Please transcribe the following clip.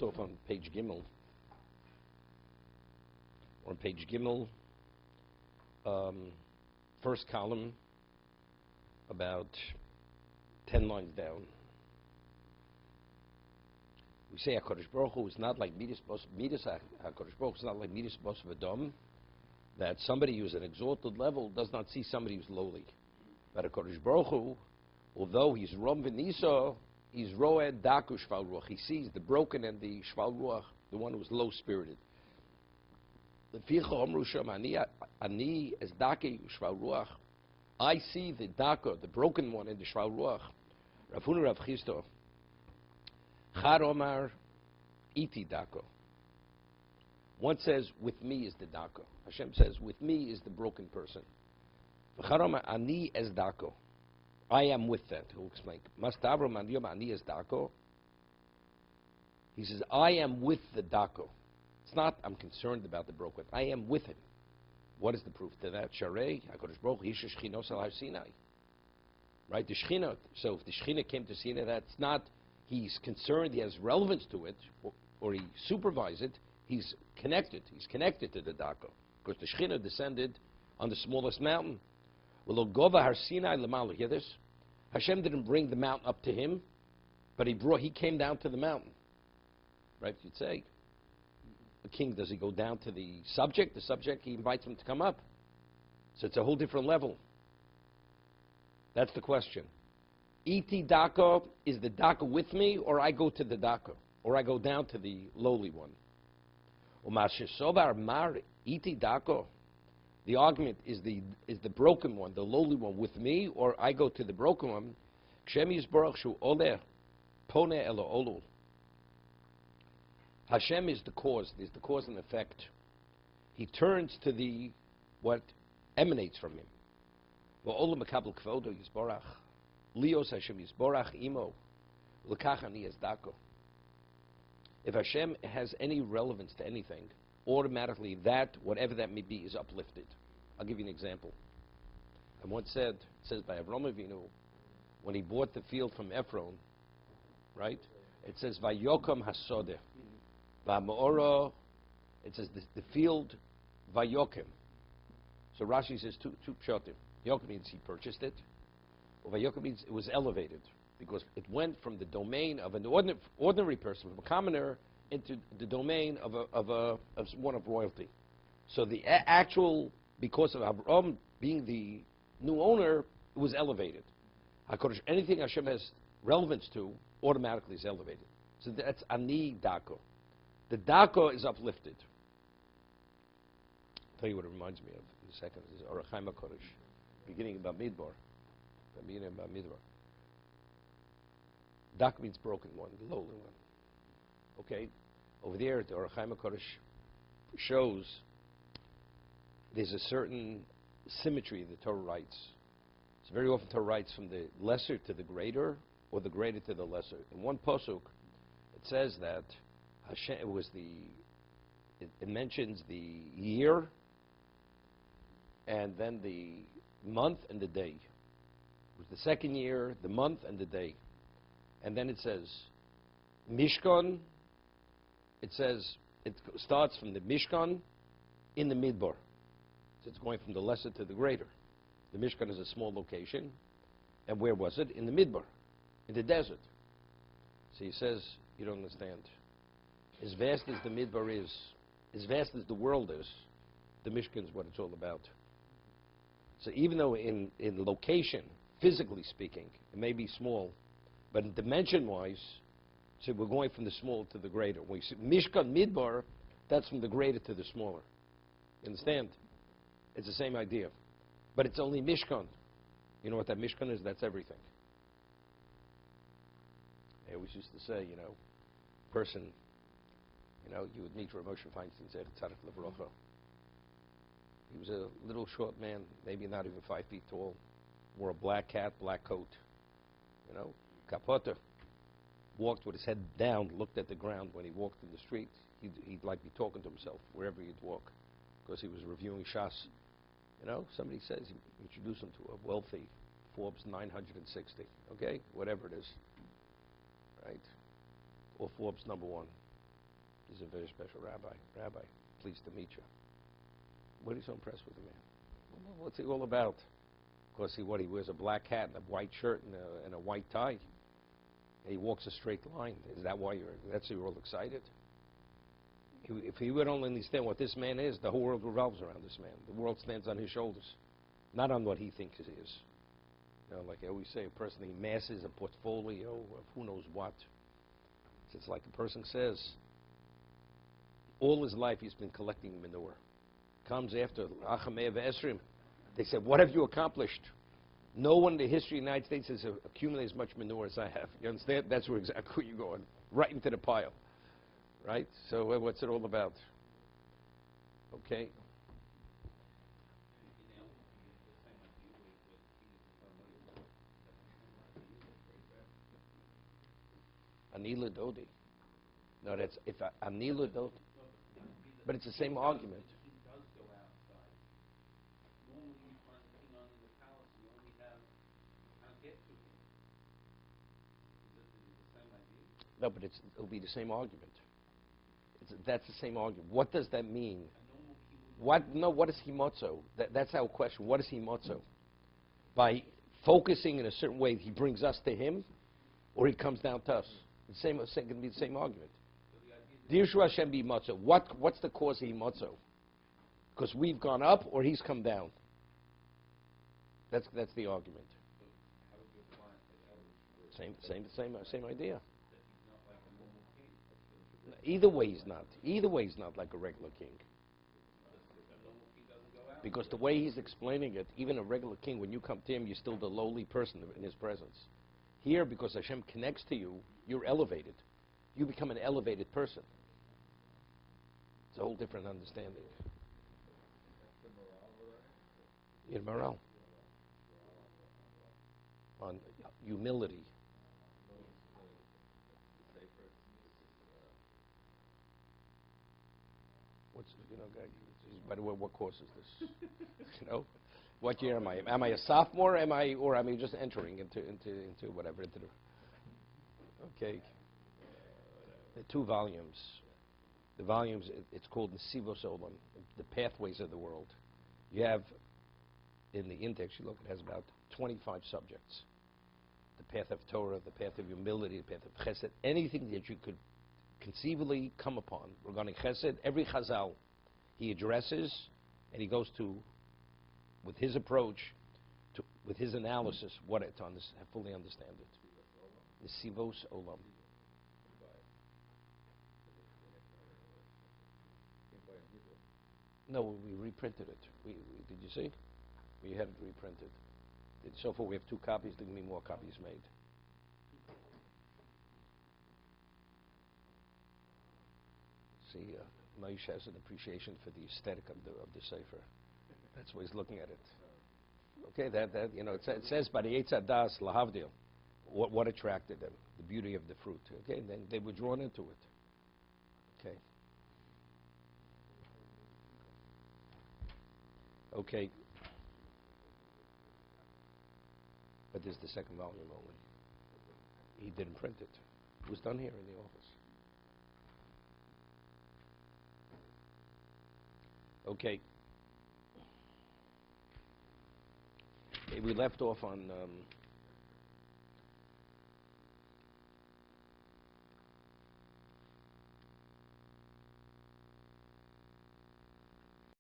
off on page Gimel. On page Gimel, first column, about 10 lines down. We say HaKadosh Baruch Hu is not like Midas HaKadosh Baruch Hu is not like Midas Bos V'Dom, that somebody who's at an exalted level does not see somebody who's lowly. But HaKadosh Baruch Hu, although he's Rom V'Niso, he's Roed Daku Shval Ruach. He sees the broken and the Shval Ruach, the one who's low-spirited. Ani as Daki Shval Ruach. I see the Daka, the broken one in the Shval Ruach. Rav Huna Rav Chisto. Chad Omar Iti Dako. One says, with me is the Daka. Hashem says, with me is the broken person. Chad Omar Ani as Dako. I am with that. He'll explain. Mastavro Ani as Dako. He says, I am with the Dako. It's not, I'm concerned about the broken. I am with him. What is the proof to that? Sharei, HaKadosh Baruch Hu, Yisha Shchinos al Sinai. Right? The Shechina. So if the Shechina came to Sinai, that's not, he's concerned, he has relevance to it, or he supervises it, he's connected. He's connected to the Daka. Because the Shechina descended on the smallest mountain. Well, Gova Har Sinai Lamala. Hear this? Hashem didn't bring the mountain up to him, but he came down to the mountain. Right? You'd say. The king, does he go down to the subject? The subject, he invites him to come up. So it's a whole different level. That's the question. Iti Daka, is the Daka with me, or I go to the Daka? Or I go down to the lowly one? Mar Iti Daka. The argument is the broken one, the lowly one with me, or I go to the broken one. Shemini Baruch Shu Oleh Pone Elo Olul. Hashem is the cause. There's the cause and effect. He turns to the what emanates from him. V'olam mekabel kvodo yisborach, lios Hashem yisborach imo, l'kach ani es dako. If Hashem has any relevance to anything, automatically that, whatever that may be, is uplifted. I'll give you an example. I once said, it says by Avram Avinu, when he bought the field from Ephron, right? It says Vayokam Hasodeh. Va'ma'ora, it says the field Vayokim. So Rashi says two pshatim. Yokim means he purchased it. Or Vayokim means it was elevated. Because it went from the domain of an ordinary person, from a commoner, into the domain of one of royalty. So the actual, because of Avram being the new owner, it was elevated. HaKadosh, anything Hashem has relevance to, automatically is elevated. So that's Ani Dako. The Daka is uplifted. I'll tell you what it reminds me of in a second. This is Orachaim HaKadosh, beginning about Midbar. Dak means broken one, the lowly one. Okay? Over there, the Orachaim HaKadosh shows there's a certain symmetry the Torah writes. So very often Torah writes from the lesser to the greater, or the greater to the lesser. In one pasuk, it says that Hashem, it mentions the year, and then the month and the day. It was the second year, the month, and the day. And then it says Mishkan. It says it starts from the Mishkan in the Midbar. So it's going from the lesser to the greater. The Mishkan is a small location. And where was it? In the Midbar, in the desert. So he says, you don't understand. As vast as the Midbar is, as vast as the world is, the Mishkan is what it's all about. So even though in location, physically speaking, it may be small, but in dimension-wise, so we're going from the small to the greater. When we see Mishkan Midbar, that's from the greater to the smaller. You understand? It's the same idea. But it's only Mishkan. You know what that Mishkan is? That's everything. I always used to say, person, you would meet Rav Moshe Feinstein, Zecher Tzaddik Livrocha. He was a little short man, maybe not even 5 feet tall. Wore a black hat, black coat. Kapota. Walked with his head down, looked at the ground when he walked in the street. He'd like be talking to himself wherever he'd walk, because he was reviewing Shas. Somebody says, introduce him to a wealthy Forbes 960, okay? Whatever it is, right? Or Forbes #1. He's a very special rabbi. Rabbi, pleased to meet you. What are you so impressed with the man? What's he all about? Of course, he wears a black hat and a white shirt and a white tie. He walks a straight line. Is that why you're all excited? If he would only understand what this man is, the whole world revolves around this man. The world stands on his shoulders, not on what he thinks it is. Like I always say, a person he amasses a portfolio of who knows what. It's like a person says, all his life he's been collecting manure. Comes after Achamei V'Esrim. They said, what have you accomplished? No one in the history of the United States has accumulated as much manure as I have. You understand? That's where exactly you're going. Right into the pile. Right? So what's it all about? Okay. Anila Dodi. No, that's if Anila Dodi. But it's the same argument. No, but it'll be the same argument. That's the same argument. What does that mean? What? No, what is himotzo? That's our question. What is himotzo? By focusing in a certain way, he brings us to him, or he comes down to us. It's going to be the same argument. Dirshu Hashem be motzo. What's the cause of himotzo? Because we've gone up, or he's come down. That's the argument. Same idea. Either way he's not. Either way he's not like a regular king. Because the way he's explaining it, even a regular king, when you come to him, you're still the lowly person in his presence. Here, because Hashem connects to you, you're elevated. You become an elevated person. It's a whole different understanding. In Maharal. On humility. By the way, what course is this? What year am I? Am I a sophomore? Or am I just entering into whatever? Okay. The 2 volumes. The volumes. It's called Nesivos Olam, the pathways of the world. You have in the index. You look. It has about 25 subjects. The path of Torah, the path of humility, the path of Chesed. Anything that you could conceivably come upon regarding Chesed, every Chazal he addresses, and he goes to, with his approach, with his analysis, to fully understand it. Nesivos Olam. No, we reprinted it. Did you see? We had it reprinted. So far we have 2 copies. There can be more copies made. See, Maish has an appreciation for the aesthetic of the Sefer. That's why he's looking at it. Okay, it says by the Eitz Das Lahavdil, what attracted them, the beauty of the fruit. Okay, and then they were drawn into it. Okay. Okay. But there's the 2nd volume only. He didn't print it. It was done here in the office. Okay. We left off on